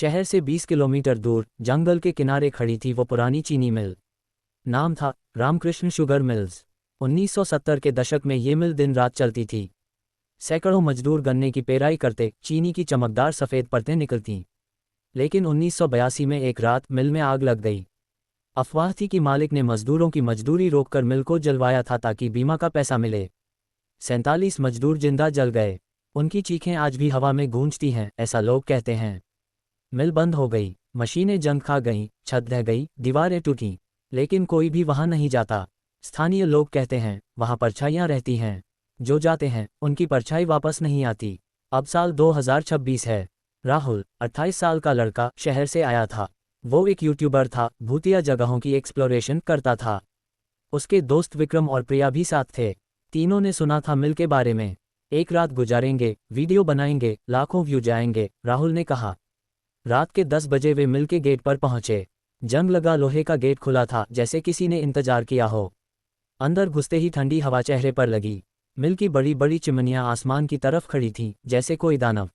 शहर से 20 किलोमीटर दूर जंगल के किनारे खड़ी थी वो पुरानी चीनी मिल। नाम था रामकृष्ण शुगर मिल्स। 1970 के दशक में ये मिल दिन रात चलती थी। सैकड़ों मजदूर गन्ने की पेराई करते, चीनी की चमकदार सफ़ेद परतें निकलतीं। लेकिन 1982 में एक रात मिल में आग लग गई। अफवाह थी कि मालिक ने मजदूरों की मजदूरी रोककर मिल को जलवाया था ताकि बीमा का पैसा मिले। 47 मजदूर जिंदा जल गए। उनकी चीखें आज भी हवा में गूंजती हैं, ऐसा लोग कहते हैं। मिल बंद हो गई, मशीनें जंग खा गईं, छत ढह गई, दीवारें टूटीं, लेकिन कोई भी वहां नहीं जाता। स्थानीय लोग कहते हैं वहां परछाइयां रहती हैं, जो जाते हैं उनकी परछाई वापस नहीं आती। अब साल 2026 है। राहुल 28 साल का लड़का शहर से आया था। वो एक यूट्यूबर था, भूतिया जगहों की एक्सप्लोरेशन करता था। उसके दोस्त विक्रम और प्रिया भी साथ थे। तीनों ने सुना था मिल के बारे में। एक रात गुजारेंगे, वीडियो बनाएंगे, लाखों व्यू जाएंगे, राहुल ने कहा। रात के 10 बजे वे मिल के गेट पर पहुंचे। जंग लगा लोहे का गेट खुला था, जैसे किसी ने इंतजार किया हो। अंदर घुसते ही ठंडी हवा चेहरे पर लगी। मिल की बड़ी बड़ी चिमनियां आसमान की तरफ खड़ी थीं, जैसे कोई दानव।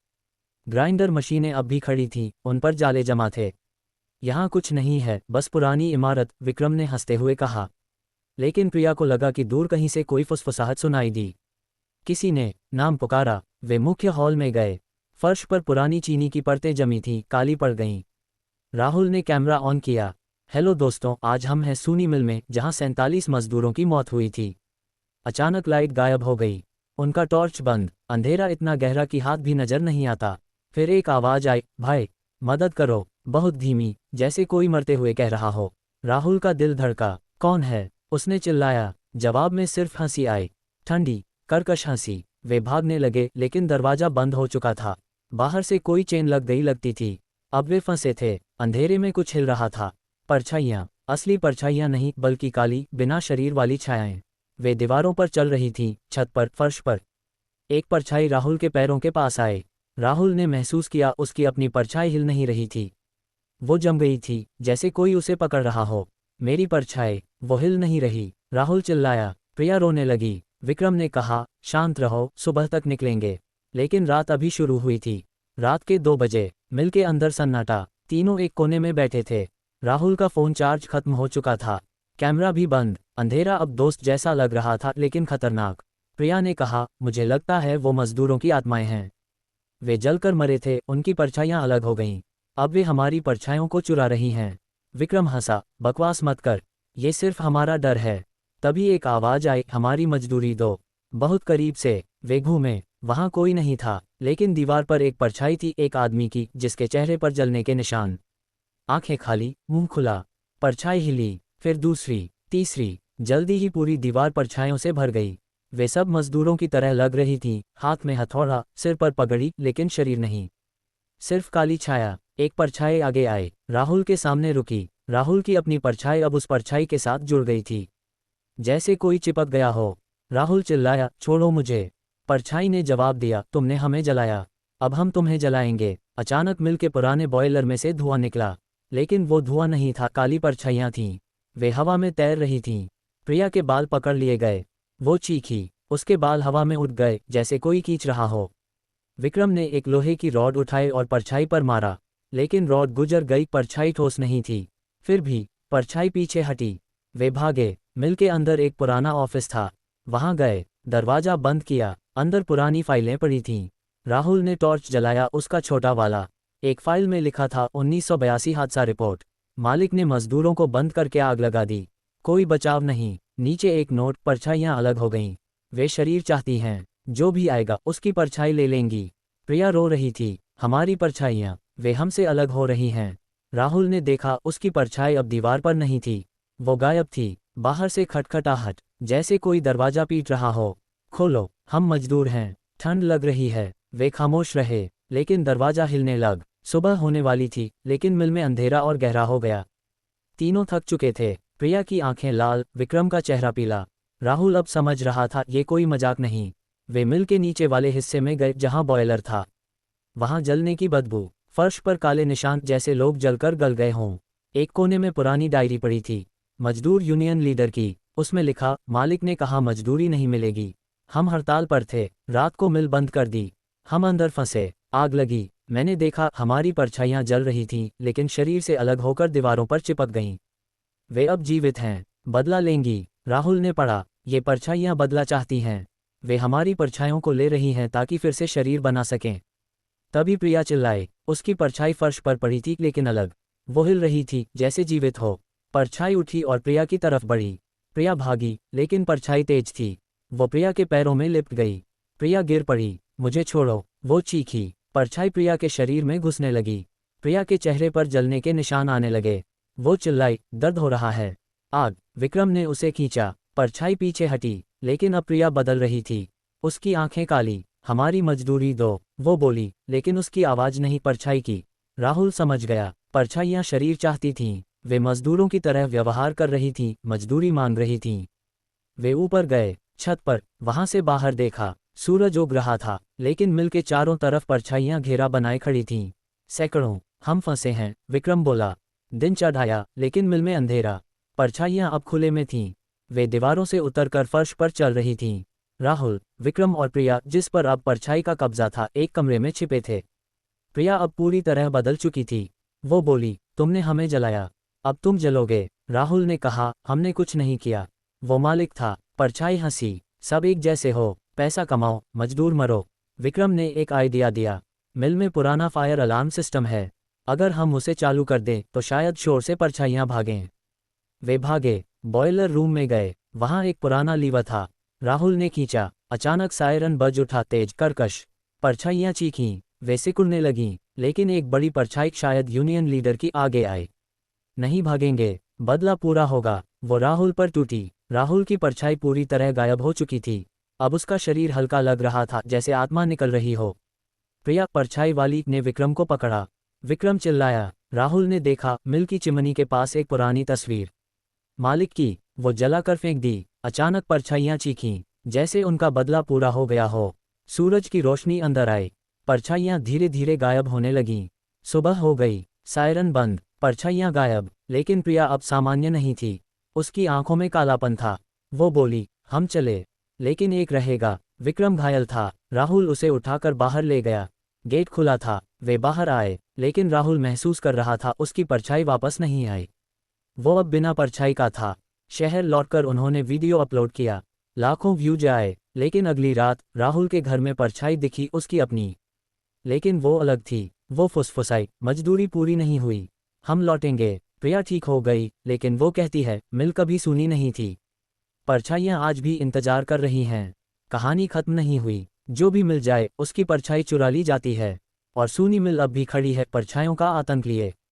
ग्राइंडर मशीनें अब भी खड़ी थीं, उन पर जाले जमा थे। यहाँ कुछ नहीं है, बस पुरानी इमारत, विक्रम ने हंसते हुए कहा। लेकिन प्रिया को लगा कि दूर कहीं से कोई फुसफुसाहट सुनाई दी। किसी ने नाम पुकारा। वे मुख्य हॉल में गए। फर्श पर पुरानी चीनी की परतें जमी थीं, काली पड़ गईं। राहुल ने कैमरा ऑन किया। हेलो दोस्तों, आज हम हैं सूनी मिल में, जहां 47 मजदूरों की मौत हुई थी। अचानक लाइट गायब हो गई। उनका टॉर्च बंद। अंधेरा इतना गहरा कि हाथ भी नजर नहीं आता। फिर एक आवाज आई, भाई मदद करो, बहुत धीमी, जैसे कोई मरते हुए कह रहा हो। राहुल का दिल धड़का। कौन है? उसने चिल्लाया। जवाब में सिर्फ हंसी आई, ठंडी कर्कश हंसी। वे भागने लगे, लेकिन दरवाजा बंद हो चुका था। बाहर से कोई चेन लग गई लगती थी। अब वे फंसे थे। अंधेरे में कुछ हिल रहा था। परछाइयां, असली परछाइयां नहीं, बल्कि काली, बिना शरीर वाली छायाएं। वे दीवारों पर चल रही थीं, छत पर, फर्श पर। एक परछाई राहुल के पैरों के पास आए। राहुल ने महसूस किया उसकी अपनी परछाई हिल नहीं रही थी। वो जम गई थी, जैसे कोई उसे पकड़ रहा हो। मेरी परछाई, वो हिल नहीं रही। राहुल चिल्लाया। प्रिया रोने लगी। विक्रम ने कहा, शांत रहो, सुबह तक निकलेंगे। लेकिन रात अभी शुरू हुई थी। रात के 2 बजे, मिल के अंदर सन्नाटा। तीनों एक कोने में बैठे थे। राहुल का फोन चार्ज खत्म हो चुका था। कैमरा भी बंद। अंधेरा अब दोस्त जैसा लग रहा था, लेकिन खतरनाक। प्रिया ने कहा, मुझे लगता है वो मजदूरों की आत्माएं हैं। वे जलकर मरे थे, उनकी परछाइयां अलग हो गईं। अब वे हमारी परछाइयों को चुरा रही हैं। विक्रम हंसा। बकवास मत कर, ये सिर्फ हमारा डर है। तभी एक आवाज आई, हमारी मजदूरी दो। बहुत करीब से वे घूमे। वहां कोई नहीं था, लेकिन दीवार पर एक परछाई थी, एक आदमी की, जिसके चेहरे पर जलने के निशान। आंखें खाली, मुंह खुला। परछाई हिली, फिर दूसरी, तीसरी। जल्दी ही पूरी दीवार परछाइयों से भर गई। वे सब मजदूरों की तरह लग रही थीं, हाथ में हथौड़ा, सिर पर पगड़ी, लेकिन शरीर नहीं। सिर्फ काली छाया। एक परछाई आगे आई, राहुल के सामने रुकी। राहुल की अपनी परछाई अब उस परछाई के साथ जुड़ गई थी, जैसे कोई चिपक गया हो। राहुल चिल्लाया, छोड़ो मुझे। परछाई ने जवाब दिया, तुमने हमें जलाया, अब हम तुम्हें जलाएंगे। अचानक मिल के पुराने बॉयलर में से धुआं निकला। लेकिन वो धुआं नहीं था, काली परछाइयां थीं। वे हवा में तैर रही थीं। प्रिया के बाल पकड़ लिए गए। वो चीखी। उसके बाल हवा में उड़ गए, जैसे कोई खींच रहा हो। विक्रम ने एक लोहे की रॉड उठाई और परछाई पर मारा, लेकिन रॉड गुजर गई, परछाई ठोस नहीं थी। फिर भी परछाई पीछे हटी। वे भागे। मिल के अंदर एक पुराना ऑफिस था। वहां गए, दरवाजा बंद किया। अंदर पुरानी फाइलें पड़ी थीं। राहुल ने टॉर्च जलाया, उसका छोटा वाला। एक फाइल में लिखा था 1982 हादसा रिपोर्ट। मालिक ने मजदूरों को बंद करके आग लगा दी। कोई बचाव नहीं। नीचे एक नोट, परछाइयां अलग हो गईं। वे शरीर चाहती हैं, जो भी आएगा उसकी परछाई ले लेंगी। प्रिया रो रही थी, हमारी परछाइयां, वे हमसे अलग हो रही हैं। राहुल ने देखा, उसकी परछाई अब दीवार पर नहीं थी, वो गायब थी। बाहर से खटखटाहट, जैसे कोई दरवाजा पीट रहा हो। खोलो, हम मजदूर हैं, ठंड लग रही है। वे खामोश रहे, लेकिन दरवाजा हिलने लग। सुबह होने वाली थी, लेकिन मिल में अंधेरा और गहरा हो गया। तीनों थक चुके थे। प्रिया की आंखें लाल, विक्रम का चेहरा पीला। राहुल अब समझ रहा था, ये कोई मजाक नहीं। वे मिल के नीचे वाले हिस्से में गए, जहां बॉयलर था। वहां जलने की बदबू, फर्श पर काले निशान, जैसे लोग जलकर गल गए हों। एक कोने में पुरानी डायरी पड़ी थी, मजदूर यूनियन लीडर की। उसमें लिखा, मालिक ने कहा मजदूरी नहीं मिलेगी। हम हड़ताल पर थे, रात को मिल बंद कर दी। हम अंदर फंसे, आग लगी, मैंने देखा हमारी परछाइयाँ जल रही थीं, लेकिन शरीर से अलग होकर दीवारों पर चिपक गईं। वे अब जीवित हैं, बदला लेंगी। राहुल ने पढ़ा, ये परछाइयाँ बदला चाहती हैं। वे हमारी परछाइयों को ले रही हैं ताकि फिर से शरीर बना सकें। तभी प्रिया चिल्लाए। उसकी परछाई फर्श पर पड़ी थी लेकिन अलग। वो हिल रही थी जैसे जीवित हो। परछाई उठी और प्रिया की तरफ बढ़ी। प्रिया भागी, लेकिन परछाई तेज थी। वो प्रिया के पैरों में लिपट गई। प्रिया गिर पड़ी। मुझे छोड़ो, वो चीखी। परछाई प्रिया के शरीर में घुसने लगी। प्रिया के चेहरे पर जलने के निशान आने लगे। वो चिल्लाई, दर्द हो रहा है। आग। विक्रम ने उसे खींचा। परछाई पीछे हटी, लेकिन अब प्रिया बदल रही थी। उसकी आंखें काली। हमारी मजदूरी दो, वो बोली, लेकिन उसकी आवाज नहीं परछाई की। राहुल समझ गया, परछाइयाँ शरीर चाहती थीं। वे मजदूरों की तरह व्यवहार कर रही थीं, मजदूरी मांग रही थीं। वे ऊपर गए, छत पर। वहां से बाहर देखा, सूरज उग रहा था, लेकिन मिल के चारों तरफ परछाइयाँ घेरा बनाए खड़ी थीं। सैकड़ों। हम फंसे हैं, विक्रम बोला। दिन चढ़ाया, लेकिन मिल में अंधेरा। परछाइयाँ अब खुले में थीं। वे दीवारों से उतरकर फर्श पर चल रही थीं। राहुल, विक्रम और प्रिया, जिस पर अब परछाई का कब्जा था, एक कमरे में छिपे थे। प्रिया अब पूरी तरह बदल चुकी थी। वो बोली, तुमने हमें जलाया, अब तुम जलोगे। राहुल ने कहा, हमने कुछ नहीं किया। वो मालिक था। परछाई हंसी, सब एक जैसे हो, पैसा कमाओ, मजदूर मरो। विक्रम ने एक आइडिया दिया। मिल में पुराना फायर अलार्म सिस्टम है। अगर हम उसे चालू कर दें तो शायद शोर से परछाइयाँ भागें। वे भागे, बॉयलर रूम में गए। वहाँ एक पुराना लीवर था। राहुल ने खींचा। अचानक सायरन बज उठा, तेज, कर्कश। परछाइयाँ चीखीं। वे सिकुड़ने लगीं, लेकिन एक बड़ी परछाई, शायद यूनियन लीडर की, आगे आए। नहीं भागेंगे, बदला पूरा होगा। वो राहुल पर टूटी। राहुल की परछाई पूरी तरह गायब हो चुकी थी। अब उसका शरीर हल्का लग रहा था, जैसे आत्मा निकल रही हो। प्रिया, परछाई वाली, ने विक्रम को पकड़ा। विक्रम चिल्लाया। राहुल ने देखा, मिल की चिमनी के पास एक पुरानी तस्वीर, मालिक की। वो जलाकर फेंक दी। अचानक परछाइयाँ चीखीं, जैसे उनका बदला पूरा हो गया हो। सूरज की रोशनी अंदर आई। परछाइयाँ धीरे धीरे गायब होने लगीं। सुबह हो गई। सायरन बंद, परछाइयाँ गायब, लेकिन प्रिया अब सामान्य नहीं थी। उसकी आंखों में कालापन था। वो बोली, हम चले, लेकिन एक रहेगा। विक्रम घायल था। राहुल उसे उठाकर बाहर ले गया। गेट खुला था। वे बाहर आए, लेकिन राहुल महसूस कर रहा था, उसकी परछाई वापस नहीं आई। वो अब बिना परछाई का था। शहर लौटकर उन्होंने वीडियो अपलोड किया। लाखों व्यूज आए। लेकिन अगली रात राहुल के घर में परछाई दिखी, उसकी अपनी। लेकिन वो अलग थी। वो फुसफुसाई, मजदूरी पूरी नहीं हुई, हम लौटेंगे। प्रिया ठीक हो गई, लेकिन वो कहती है, मिल कभी सुनी नहीं थी। परछाइयाँ आज भी इंतजार कर रही हैं। कहानी खत्म नहीं हुई। जो भी मिल जाए, उसकी परछाई चुरा ली जाती है। और सूनी मिल अब भी खड़ी है, परछाइयों का आतंक लिए।